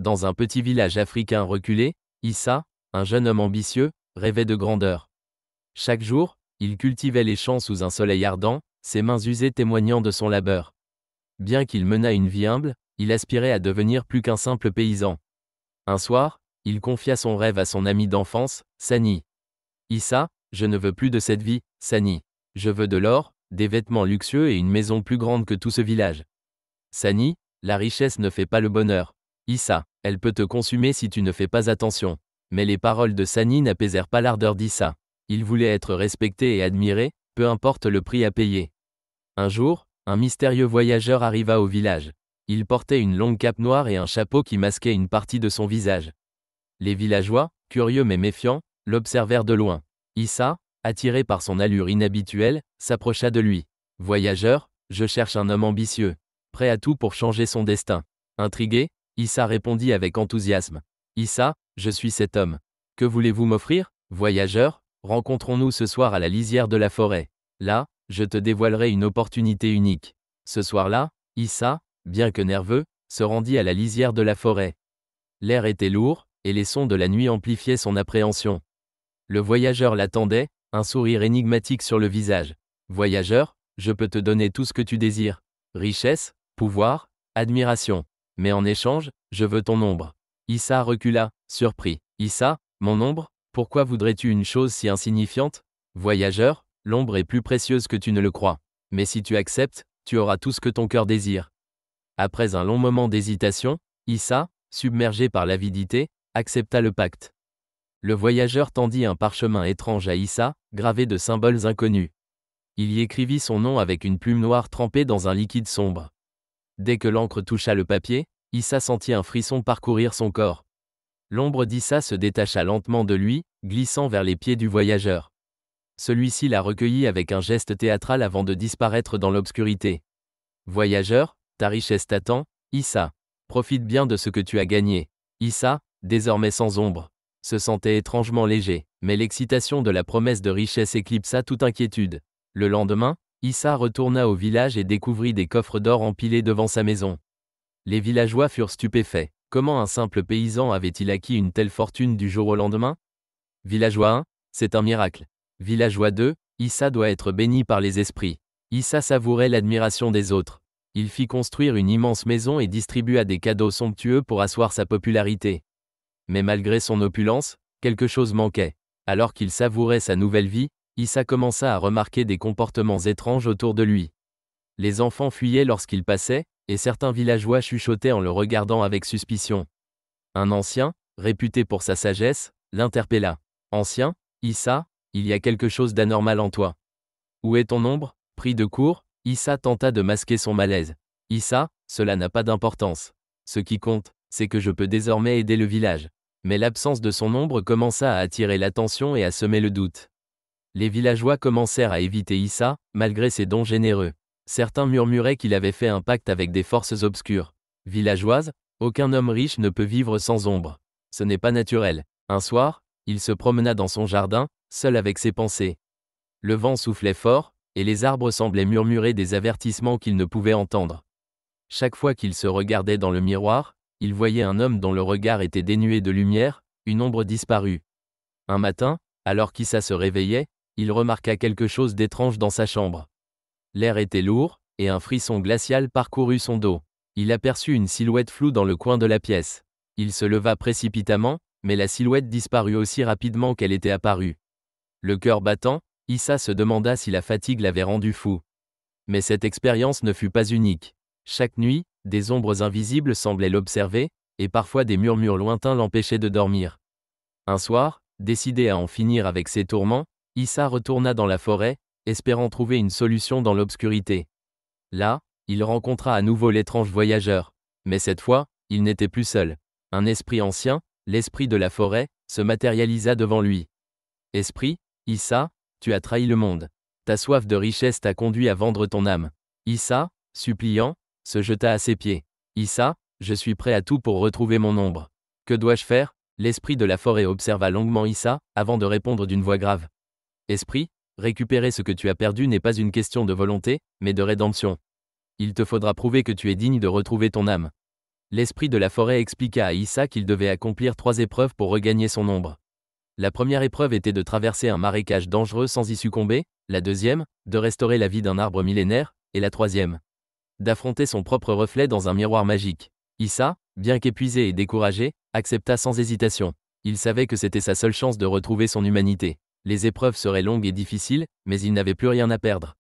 Dans un petit village africain reculé, Issa, un jeune homme ambitieux, rêvait de grandeur. Chaque jour, il cultivait les champs sous un soleil ardent, ses mains usées témoignant de son labeur. Bien qu'il menât une vie humble, il aspirait à devenir plus qu'un simple paysan. Un soir, il confia son rêve à son ami d'enfance, Sani. Issa, je ne veux plus de cette vie, Sani. Je veux de l'or, des vêtements luxueux et une maison plus grande que tout ce village. Sani, la richesse ne fait pas le bonheur. Issa, elle peut te consumer si tu ne fais pas attention. Mais les paroles de Sani n'apaisèrent pas l'ardeur d'Issa. Il voulait être respecté et admiré, peu importe le prix à payer. Un jour, un mystérieux voyageur arriva au village. Il portait une longue cape noire et un chapeau qui masquait une partie de son visage. Les villageois, curieux mais méfiants, l'observèrent de loin. Issa, attiré par son allure inhabituelle, s'approcha de lui. « Voyageur, je cherche un homme ambitieux, prêt à tout pour changer son destin. » Intrigué, Issa répondit avec enthousiasme. « Issa, je suis cet homme. Que voulez-vous m'offrir, voyageur? Rencontrons-nous ce soir à la lisière de la forêt. Là, je te dévoilerai une opportunité unique. » Ce soir-là, Issa, bien que nerveux, se rendit à la lisière de la forêt. L'air était lourd, et les sons de la nuit amplifiaient son appréhension. Le voyageur l'attendait, un sourire énigmatique sur le visage. « Voyageur, je peux te donner tout ce que tu désires. Richesse, pouvoir, admiration. Mais en échange, je veux ton ombre. » Issa recula, surpris. « Issa, mon ombre? Pourquoi voudrais-tu une chose si insignifiante? Voyageur, l'ombre est plus précieuse que tu ne le crois. Mais si tu acceptes, tu auras tout ce que ton cœur désire. » Après un long moment d'hésitation, Issa, submergé par l'avidité, accepta le pacte. Le voyageur tendit un parchemin étrange à Issa, gravé de symboles inconnus. Il y écrivit son nom avec une plume noire trempée dans un liquide sombre. Dès que l'encre toucha le papier, Issa sentit un frisson parcourir son corps. L'ombre d'Issa se détacha lentement de lui, glissant vers les pieds du voyageur. Celui-ci la recueillit avec un geste théâtral avant de disparaître dans l'obscurité. « Voyageur, ta richesse t'attend, Issa. Profite bien de ce que tu as gagné. » Issa, désormais sans ombre, se sentait étrangement léger, mais l'excitation de la promesse de richesse éclipsa toute inquiétude. Le lendemain, Issa retourna au village et découvrit des coffres d'or empilés devant sa maison. Les villageois furent stupéfaits. Comment un simple paysan avait-il acquis une telle fortune du jour au lendemain? Villageois 1, c'est un miracle. Villageois 2, Issa doit être béni par les esprits. Issa savourait l'admiration des autres. Il fit construire une immense maison et distribua des cadeaux somptueux pour asseoir sa popularité. Mais malgré son opulence, quelque chose manquait. Alors qu'il savourait sa nouvelle vie, Issa commença à remarquer des comportements étranges autour de lui. Les enfants fuyaient lorsqu'il passait, et certains villageois chuchotaient en le regardant avec suspicion. Un ancien, réputé pour sa sagesse, l'interpella. « Ancien, Issa, il y a quelque chose d'anormal en toi. Où est ton ombre ?» Pris de court, Issa tenta de masquer son malaise. « Issa, cela n'a pas d'importance. Ce qui compte, c'est que je peux désormais aider le village. » Mais l'absence de son ombre commença à attirer l'attention et à semer le doute. Les villageois commencèrent à éviter Issa, malgré ses dons généreux. Certains murmuraient qu'il avait fait un pacte avec des forces obscures. Villageoise, aucun homme riche ne peut vivre sans ombre. Ce n'est pas naturel. Un soir, il se promena dans son jardin, seul avec ses pensées. Le vent soufflait fort, et les arbres semblaient murmurer des avertissements qu'il ne pouvait entendre. Chaque fois qu'il se regardait dans le miroir, il voyait un homme dont le regard était dénué de lumière, une ombre disparue. Un matin, alors qu'Issa se réveillait, il remarqua quelque chose d'étrange dans sa chambre. L'air était lourd, et un frisson glacial parcourut son dos. Il aperçut une silhouette floue dans le coin de la pièce. Il se leva précipitamment, mais la silhouette disparut aussi rapidement qu'elle était apparue. Le cœur battant, Issa se demanda si la fatigue l'avait rendu fou. Mais cette expérience ne fut pas unique. Chaque nuit, des ombres invisibles semblaient l'observer, et parfois des murmures lointains l'empêchaient de dormir. Un soir, décidé à en finir avec ses tourments, Issa retourna dans la forêt, espérant trouver une solution dans l'obscurité. Là, il rencontra à nouveau l'étrange voyageur. Mais cette fois, il n'était plus seul. Un esprit ancien, l'esprit de la forêt, se matérialisa devant lui. « Esprit, Issa, tu as trahi le monde. Ta soif de richesse t'a conduit à vendre ton âme. » Issa, suppliant, se jeta à ses pieds. « Issa, je suis prêt à tout pour retrouver mon ombre. Que dois-je faire ?» L'esprit de la forêt observa longuement Issa, avant de répondre d'une voix grave. « Esprit, récupérer ce que tu as perdu n'est pas une question de volonté, mais de rédemption. Il te faudra prouver que tu es digne de retrouver ton âme. » L'esprit de la forêt expliqua à Issa qu'il devait accomplir 3 épreuves pour regagner son ombre. La première épreuve était de traverser un marécage dangereux sans y succomber, la deuxième, de restaurer la vie d'un arbre millénaire, et la troisième, d'affronter son propre reflet dans un miroir magique. Issa, bien qu'épuisé et découragé, accepta sans hésitation. Il savait que c'était sa seule chance de retrouver son humanité. Les épreuves seraient longues et difficiles, mais il n'avait plus rien à perdre.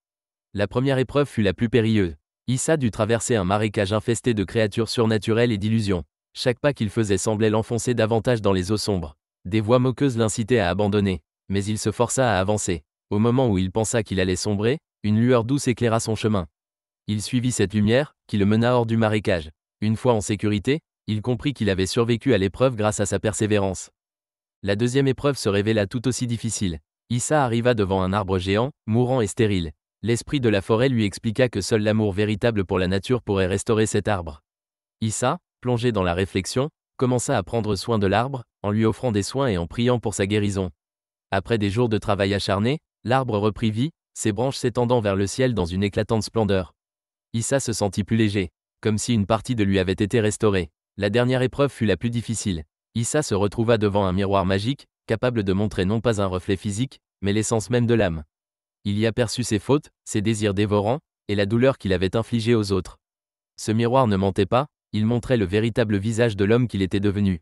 La première épreuve fut la plus périlleuse. Issa dut traverser un marécage infesté de créatures surnaturelles et d'illusions. Chaque pas qu'il faisait semblait l'enfoncer davantage dans les eaux sombres. Des voix moqueuses l'incitaient à abandonner, mais il se força à avancer. Au moment où il pensa qu'il allait sombrer, une lueur douce éclaira son chemin. Il suivit cette lumière, qui le mena hors du marécage. Une fois en sécurité, il comprit qu'il avait survécu à l'épreuve grâce à sa persévérance. La deuxième épreuve se révéla tout aussi difficile. Issa arriva devant un arbre géant, mourant et stérile. L'esprit de la forêt lui expliqua que seul l'amour véritable pour la nature pourrait restaurer cet arbre. Issa, plongé dans la réflexion, commença à prendre soin de l'arbre, en lui offrant des soins et en priant pour sa guérison. Après des jours de travail acharné, l'arbre reprit vie, ses branches s'étendant vers le ciel dans une éclatante splendeur. Issa se sentit plus léger, comme si une partie de lui avait été restaurée. La dernière épreuve fut la plus difficile. Issa se retrouva devant un miroir magique, capable de montrer non pas un reflet physique, mais l'essence même de l'âme. Il y aperçut ses fautes, ses désirs dévorants, et la douleur qu'il avait infligée aux autres. Ce miroir ne mentait pas, il montrait le véritable visage de l'homme qu'il était devenu.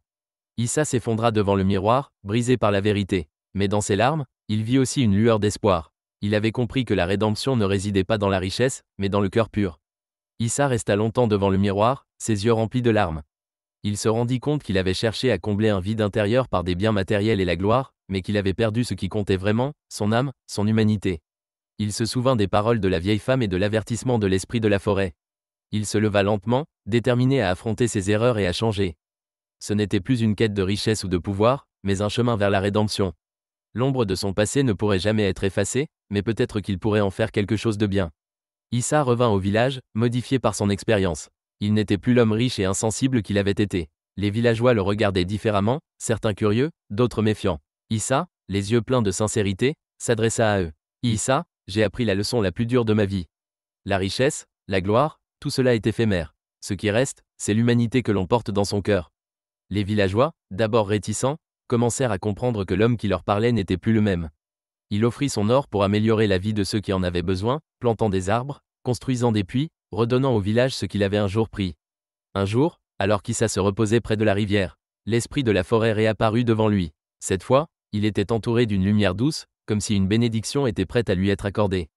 Issa s'effondra devant le miroir, brisé par la vérité. Mais dans ses larmes, il vit aussi une lueur d'espoir. Il avait compris que la rédemption ne résidait pas dans la richesse, mais dans le cœur pur. Issa resta longtemps devant le miroir, ses yeux remplis de larmes. Il se rendit compte qu'il avait cherché à combler un vide intérieur par des biens matériels et la gloire, mais qu'il avait perdu ce qui comptait vraiment, son âme, son humanité. Il se souvint des paroles de la vieille femme et de l'avertissement de l'esprit de la forêt. Il se leva lentement, déterminé à affronter ses erreurs et à changer. Ce n'était plus une quête de richesse ou de pouvoir, mais un chemin vers la rédemption. L'ombre de son passé ne pourrait jamais être effacée, mais peut-être qu'il pourrait en faire quelque chose de bien. Issa revint au village, modifié par son expérience. Il n'était plus l'homme riche et insensible qu'il avait été. Les villageois le regardaient différemment, certains curieux, d'autres méfiants. Issa, les yeux pleins de sincérité, s'adressa à eux. Issa, j'ai appris la leçon la plus dure de ma vie. La richesse, la gloire, tout cela est éphémère. Ce qui reste, c'est l'humanité que l'on porte dans son cœur. Les villageois, d'abord réticents, commencèrent à comprendre que l'homme qui leur parlait n'était plus le même. Il offrit son or pour améliorer la vie de ceux qui en avaient besoin, plantant des arbres, construisant des puits, redonnant au village ce qu'il avait un jour pris. Un jour, alors qu'Issa se reposait près de la rivière, l'esprit de la forêt réapparut devant lui. Cette fois, il était entouré d'une lumière douce, comme si une bénédiction était prête à lui être accordée.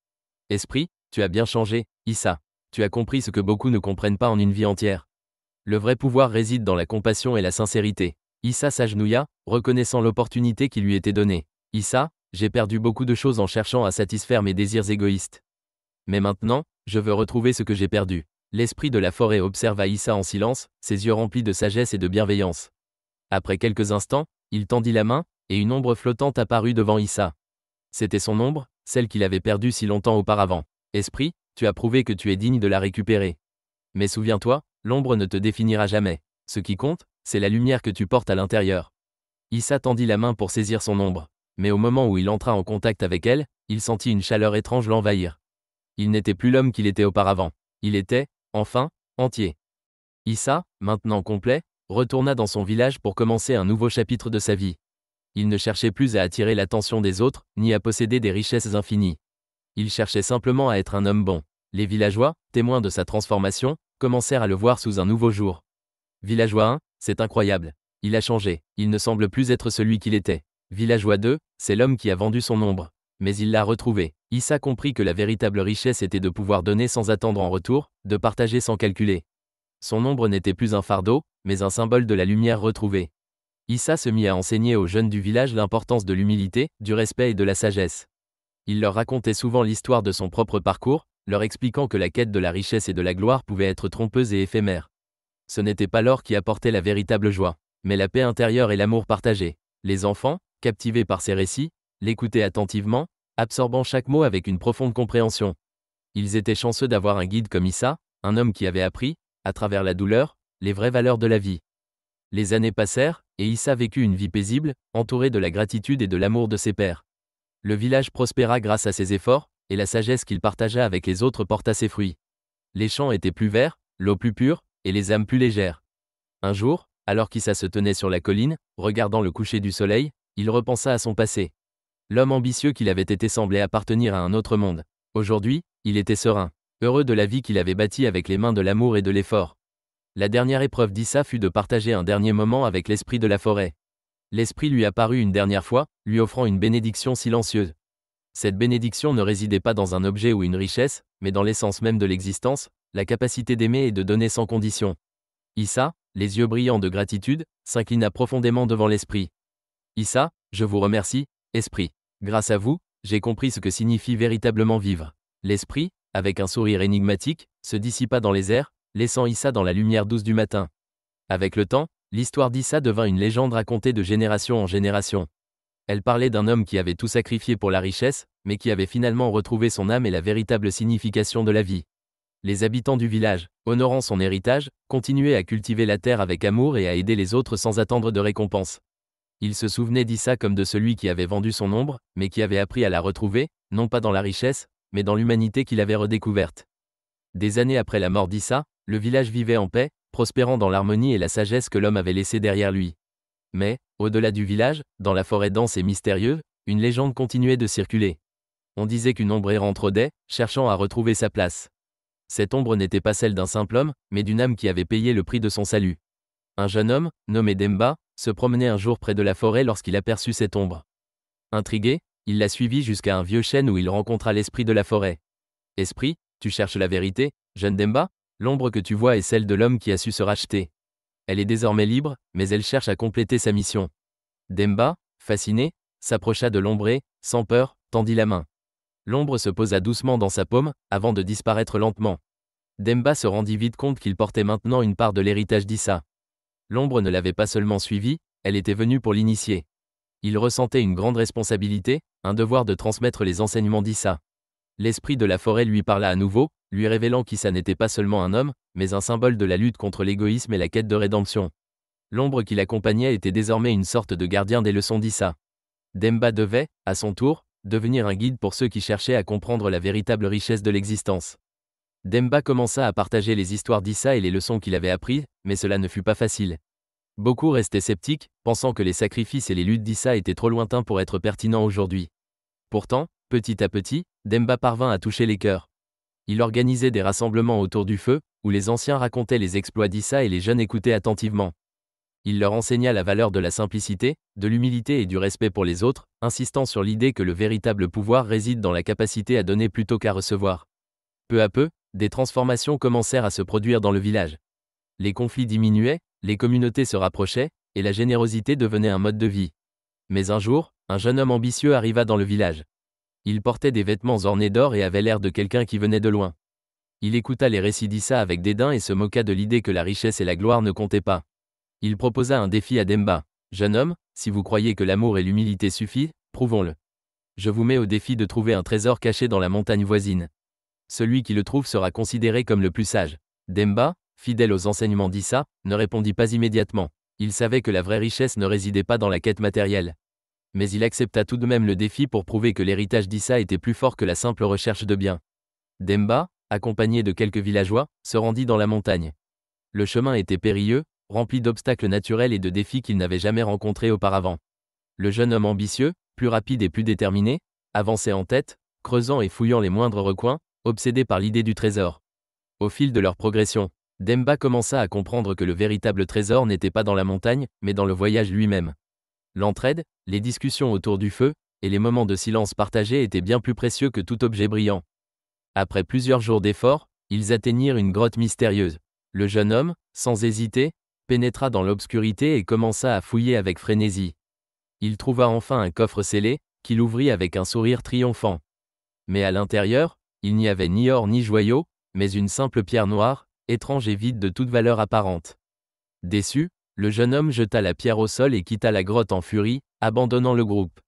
Esprit, tu as bien changé, Issa. Tu as compris ce que beaucoup ne comprennent pas en une vie entière. Le vrai pouvoir réside dans la compassion et la sincérité. Issa s'agenouilla, reconnaissant l'opportunité qui lui était donnée. Issa, j'ai perdu beaucoup de choses en cherchant à satisfaire mes désirs égoïstes. Mais maintenant, je veux retrouver ce que j'ai perdu. L'esprit de la forêt observa Issa en silence, ses yeux remplis de sagesse et de bienveillance. Après quelques instants, il tendit la main, et une ombre flottante apparut devant Issa. C'était son ombre, celle qu'il avait perdue si longtemps auparavant. Esprit, tu as prouvé que tu es digne de la récupérer. Mais souviens-toi, l'ombre ne te définira jamais. Ce qui compte, c'est la lumière que tu portes à l'intérieur. Issa tendit la main pour saisir son ombre. Mais au moment où il entra en contact avec elle, il sentit une chaleur étrange l'envahir. Il n'était plus l'homme qu'il était auparavant. Il était, enfin, entier. Issa, maintenant complet, retourna dans son village pour commencer un nouveau chapitre de sa vie. Il ne cherchait plus à attirer l'attention des autres, ni à posséder des richesses infinies. Il cherchait simplement à être un homme bon. Les villageois, témoins de sa transformation, commencèrent à le voir sous un nouveau jour. Villageois 1, c'est incroyable. Il a changé. Il ne semble plus être celui qu'il était. Villageois 2, c'est l'homme qui a vendu son ombre. Mais il l'a retrouvé. Issa comprit que la véritable richesse était de pouvoir donner sans attendre en retour, de partager sans calculer. Son ombre n'était plus un fardeau, mais un symbole de la lumière retrouvée. Issa se mit à enseigner aux jeunes du village l'importance de l'humilité, du respect et de la sagesse. Il leur racontait souvent l'histoire de son propre parcours, leur expliquant que la quête de la richesse et de la gloire pouvait être trompeuse et éphémère. Ce n'était pas l'or qui apportait la véritable joie, mais la paix intérieure et l'amour partagé. Les enfants, captivés par ces récits, l'écoutaient attentivement, absorbant chaque mot avec une profonde compréhension. Ils étaient chanceux d'avoir un guide comme Issa, un homme qui avait appris, à travers la douleur, les vraies valeurs de la vie. Les années passèrent, et Issa vécut une vie paisible, entourée de la gratitude et de l'amour de ses pairs. Le village prospéra grâce à ses efforts, et la sagesse qu'il partagea avec les autres porta ses fruits. Les champs étaient plus verts, l'eau plus pure, et les âmes plus légères. Un jour, alors qu'Issa se tenait sur la colline, regardant le coucher du soleil, il repensa à son passé. L'homme ambitieux qu'il avait été semblait appartenir à un autre monde. Aujourd'hui, il était serein, heureux de la vie qu'il avait bâtie avec les mains de l'amour et de l'effort. La dernière épreuve d'Issa fut de partager un dernier moment avec l'esprit de la forêt. L'esprit lui apparut une dernière fois, lui offrant une bénédiction silencieuse. Cette bénédiction ne résidait pas dans un objet ou une richesse, mais dans l'essence même de l'existence, la capacité d'aimer et de donner sans condition. Issa, les yeux brillants de gratitude, s'inclina profondément devant l'esprit. Issa, je vous remercie, esprit. Grâce à vous, j'ai compris ce que signifie véritablement vivre. L'esprit, avec un sourire énigmatique, se dissipa dans les airs, laissant Issa dans la lumière douce du matin. Avec le temps, l'histoire d'Issa devint une légende racontée de génération en génération. Elle parlait d'un homme qui avait tout sacrifié pour la richesse, mais qui avait finalement retrouvé son âme et la véritable signification de la vie. Les habitants du village, honorant son héritage, continuaient à cultiver la terre avec amour et à aider les autres sans attendre de récompense. Ils se souvenaient d'Issa comme de celui qui avait vendu son ombre, mais qui avait appris à la retrouver, non pas dans la richesse, mais dans l'humanité qu'il avait redécouverte. Des années après la mort d'Issa, le village vivait en paix, prospérant dans l'harmonie et la sagesse que l'homme avait laissée derrière lui. Mais, au-delà du village, dans la forêt dense et mystérieuse, une légende continuait de circuler. On disait qu'une ombre errante rôdait, cherchant à retrouver sa place. Cette ombre n'était pas celle d'un simple homme, mais d'une âme qui avait payé le prix de son salut. Un jeune homme, nommé Demba, se promenait un jour près de la forêt lorsqu'il aperçut cette ombre. Intrigué, il la suivit jusqu'à un vieux chêne où il rencontra l'esprit de la forêt. « Esprit, tu cherches la vérité, jeune Demba ? L'ombre que tu vois est celle de l'homme qui a su se racheter. Elle est désormais libre, mais elle cherche à compléter sa mission. » Demba, fasciné, s'approcha de l'ombre et, sans peur, tendit la main. L'ombre se posa doucement dans sa paume, avant de disparaître lentement. Demba se rendit vite compte qu'il portait maintenant une part de l'héritage d'Issa. L'ombre ne l'avait pas seulement suivi, elle était venue pour l'initier. Il ressentait une grande responsabilité, un devoir de transmettre les enseignements d'Issa. L'esprit de la forêt lui parla à nouveau, lui révélant qu'Issa n'était pas seulement un homme, mais un symbole de la lutte contre l'égoïsme et la quête de rédemption. L'ombre qui l'accompagnait était désormais une sorte de gardien des leçons d'Issa. Demba devait, à son tour, devenir un guide pour ceux qui cherchaient à comprendre la véritable richesse de l'existence. Demba commença à partager les histoires d'Issa et les leçons qu'il avait apprises, mais cela ne fut pas facile. Beaucoup restaient sceptiques, pensant que les sacrifices et les luttes d'Issa étaient trop lointains pour être pertinents aujourd'hui. Pourtant, petit à petit, Demba parvint à toucher les cœurs. Il organisait des rassemblements autour du feu, où les anciens racontaient les exploits d'Issa et les jeunes écoutaient attentivement. Il leur enseigna la valeur de la simplicité, de l'humilité et du respect pour les autres, insistant sur l'idée que le véritable pouvoir réside dans la capacité à donner plutôt qu'à recevoir. Peu à peu, des transformations commencèrent à se produire dans le village. Les conflits diminuaient, les communautés se rapprochaient, et la générosité devenait un mode de vie. Mais un jour, un jeune homme ambitieux arriva dans le village. Il portait des vêtements ornés d'or et avait l'air de quelqu'un qui venait de loin. Il écouta les récits d'Issa avec dédain et se moqua de l'idée que la richesse et la gloire ne comptaient pas. Il proposa un défi à Demba. « Jeune homme, si vous croyez que l'amour et l'humilité suffisent, prouvons-le. Je vous mets au défi de trouver un trésor caché dans la montagne voisine. Celui qui le trouve sera considéré comme le plus sage. » Demba, fidèle aux enseignements d'Issa, ne répondit pas immédiatement. Il savait que la vraie richesse ne résidait pas dans la quête matérielle. Mais il accepta tout de même le défi pour prouver que l'héritage d'Issa était plus fort que la simple recherche de biens. Demba, accompagné de quelques villageois, se rendit dans la montagne. Le chemin était périlleux, rempli d'obstacles naturels et de défis qu'il n'avait jamais rencontrés auparavant. Le jeune homme ambitieux, plus rapide et plus déterminé, avançait en tête, creusant et fouillant les moindres recoins, obsédé par l'idée du trésor. Au fil de leur progression, Demba commença à comprendre que le véritable trésor n'était pas dans la montagne, mais dans le voyage lui-même. L'entraide, les discussions autour du feu, et les moments de silence partagés étaient bien plus précieux que tout objet brillant. Après plusieurs jours d'efforts, ils atteignirent une grotte mystérieuse. Le jeune homme, sans hésiter, pénétra dans l'obscurité et commença à fouiller avec frénésie. Il trouva enfin un coffre scellé, qu'il ouvrit avec un sourire triomphant. Mais à l'intérieur, il n'y avait ni or ni joyaux, mais une simple pierre noire, étrange et vide de toute valeur apparente. Déçu, le jeune homme jeta la pierre au sol et quitta la grotte en furie, abandonnant le groupe.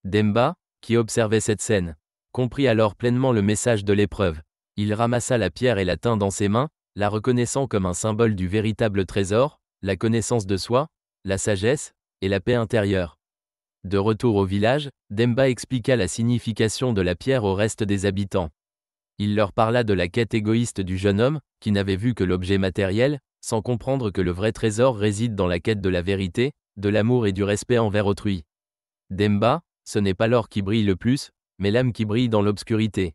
Demba, qui observait cette scène, comprit alors pleinement le message de l'épreuve. Il ramassa la pierre et la tint dans ses mains, la reconnaissant comme un symbole du véritable trésor, la connaissance de soi, la sagesse, et la paix intérieure. De retour au village, Demba expliqua la signification de la pierre au reste des habitants. Il leur parla de la quête égoïste du jeune homme, qui n'avait vu que l'objet matériel, sans comprendre que le vrai trésor réside dans la quête de la vérité, de l'amour et du respect envers autrui. Demba, ce n'est pas l'or qui brille le plus, mais l'âme qui brille dans l'obscurité.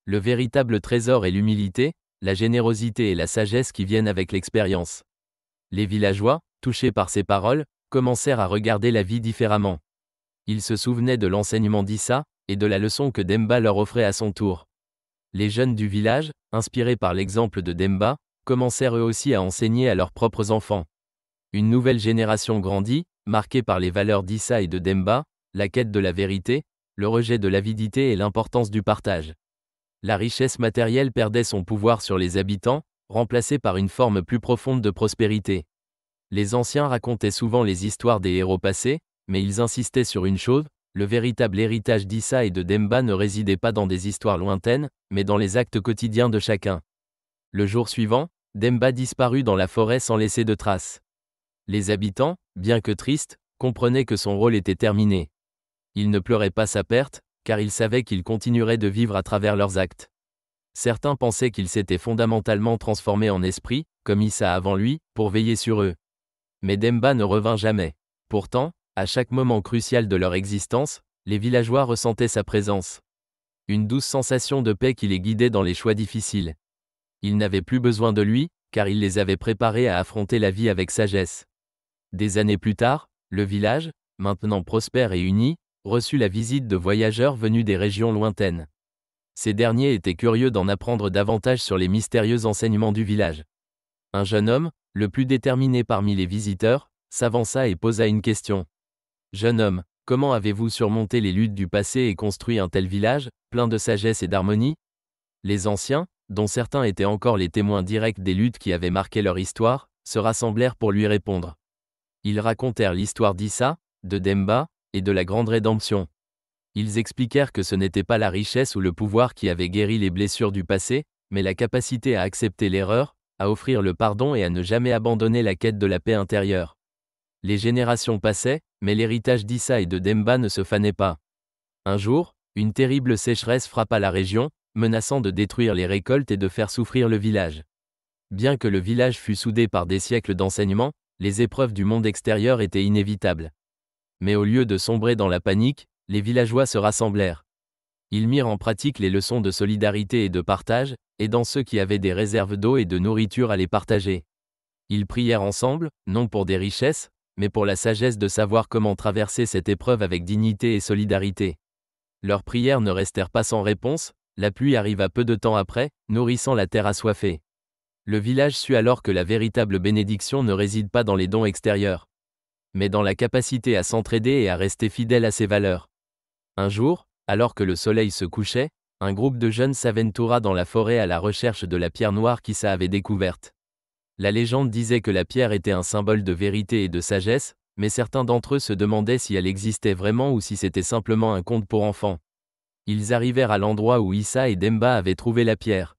Le véritable trésor est l'humilité, la générosité et la sagesse qui viennent avec l'expérience. Les villageois, touchés par ces paroles, commencèrent à regarder la vie différemment. Ils se souvenaient de l'enseignement d'Issa, et de la leçon que Demba leur offrait à son tour. Les jeunes du village, inspirés par l'exemple de Demba, commencèrent eux aussi à enseigner à leurs propres enfants. Une nouvelle génération grandit, marquée par les valeurs d'Issa et de Demba, la quête de la vérité, le rejet de l'avidité et l'importance du partage. La richesse matérielle perdait son pouvoir sur les habitants, remplacée par une forme plus profonde de prospérité. Les anciens racontaient souvent les histoires des héros passés, mais ils insistaient sur une chose, le véritable héritage d'Issa et de Demba ne résidait pas dans des histoires lointaines, mais dans les actes quotidiens de chacun. Le jour suivant, Demba disparut dans la forêt sans laisser de traces. Les habitants, bien que tristes, comprenaient que son rôle était terminé. Ils ne pleuraient pas sa perte, car ils savaient qu'ils continueraient de vivre à travers leurs actes. Certains pensaient qu'il s'était fondamentalement transformé en esprit, comme Issa avant lui, pour veiller sur eux. Mais Demba ne revint jamais. Pourtant, à chaque moment crucial de leur existence, les villageois ressentaient sa présence. Une douce sensation de paix qui les guidait dans les choix difficiles. Ils n'avaient plus besoin de lui, car il les avait préparés à affronter la vie avec sagesse. Des années plus tard, le village, maintenant prospère et uni, reçut la visite de voyageurs venus des régions lointaines. Ces derniers étaient curieux d'en apprendre davantage sur les mystérieux enseignements du village. Un jeune homme, le plus déterminé parmi les visiteurs, s'avança et posa une question. « Jeune homme, comment avez-vous surmonté les luttes du passé et construit un tel village, plein de sagesse et d'harmonie ?» Les anciens, dont certains étaient encore les témoins directs des luttes qui avaient marqué leur histoire, se rassemblèrent pour lui répondre. Ils racontèrent l'histoire d'Issa, de Demba, et de la grande rédemption. Ils expliquèrent que ce n'était pas la richesse ou le pouvoir qui avait guéri les blessures du passé, mais la capacité à accepter l'erreur, à offrir le pardon et à ne jamais abandonner la quête de la paix intérieure. Les générations passaient, mais l'héritage d'Issa et de Demba ne se fanait pas. Un jour, une terrible sécheresse frappa la région, menaçant de détruire les récoltes et de faire souffrir le village. Bien que le village fût soudé par des siècles d'enseignement, les épreuves du monde extérieur étaient inévitables. Mais au lieu de sombrer dans la panique, les villageois se rassemblèrent. Ils mirent en pratique les leçons de solidarité et de partage, aidant ceux qui avaient des réserves d'eau et de nourriture à les partager. Ils prièrent ensemble, non pour des richesses, mais pour la sagesse de savoir comment traverser cette épreuve avec dignité et solidarité. Leurs prières ne restèrent pas sans réponse, la pluie arriva peu de temps après, nourrissant la terre assoiffée. Le village sut alors que la véritable bénédiction ne réside pas dans les dons extérieurs, mais dans la capacité à s'entraider et à rester fidèle à ses valeurs. Un jour, alors que le soleil se couchait, un groupe de jeunes s'aventura dans la forêt à la recherche de la pierre noire qu'Issa avait découverte. La légende disait que la pierre était un symbole de vérité et de sagesse, mais certains d'entre eux se demandaient si elle existait vraiment ou si c'était simplement un conte pour enfants. Ils arrivèrent à l'endroit où Issa et Demba avaient trouvé la pierre.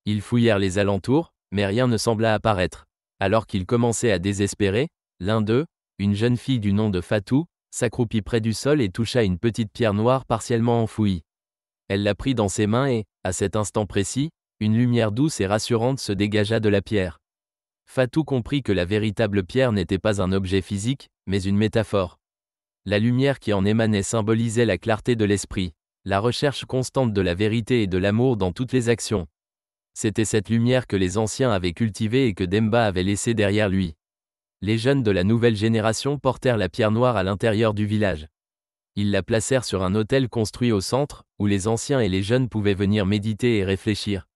Ils fouillèrent les alentours, mais rien ne sembla apparaître. Alors qu'ils commençaient à désespérer, l'un d'eux, une jeune fille du nom de Fatou, s'accroupit près du sol et toucha une petite pierre noire partiellement enfouie. Elle la prit dans ses mains et, à cet instant précis, une lumière douce et rassurante se dégagea de la pierre. Fatou comprit que la véritable pierre n'était pas un objet physique, mais une métaphore. La lumière qui en émanait symbolisait la clarté de l'esprit, la recherche constante de la vérité et de l'amour dans toutes les actions. C'était cette lumière que les anciens avaient cultivée et que Demba avait laissée derrière lui. Les jeunes de la nouvelle génération portèrent la pierre noire à l'intérieur du village. Ils la placèrent sur un autel construit au centre, où les anciens et les jeunes pouvaient venir méditer et réfléchir.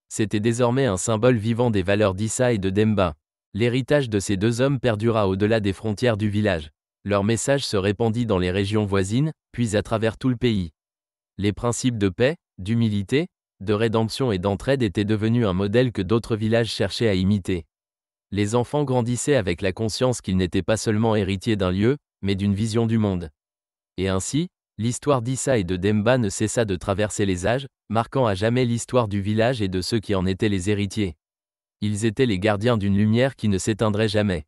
C'était désormais un symbole vivant des valeurs d'Issa et de Demba. L'héritage de ces deux hommes perdura au-delà des frontières du village. Leur message se répandit dans les régions voisines, puis à travers tout le pays. Les principes de paix, d'humilité, de rédemption et d'entraide étaient devenus un modèle que d'autres villages cherchaient à imiter. Les enfants grandissaient avec la conscience qu'ils n'étaient pas seulement héritiers d'un lieu, mais d'une vision du monde. Et ainsi, l'histoire d'Issa et de Demba ne cessa de traverser les âges, marquant à jamais l'histoire du village et de ceux qui en étaient les héritiers. Ils étaient les gardiens d'une lumière qui ne s'éteindrait jamais.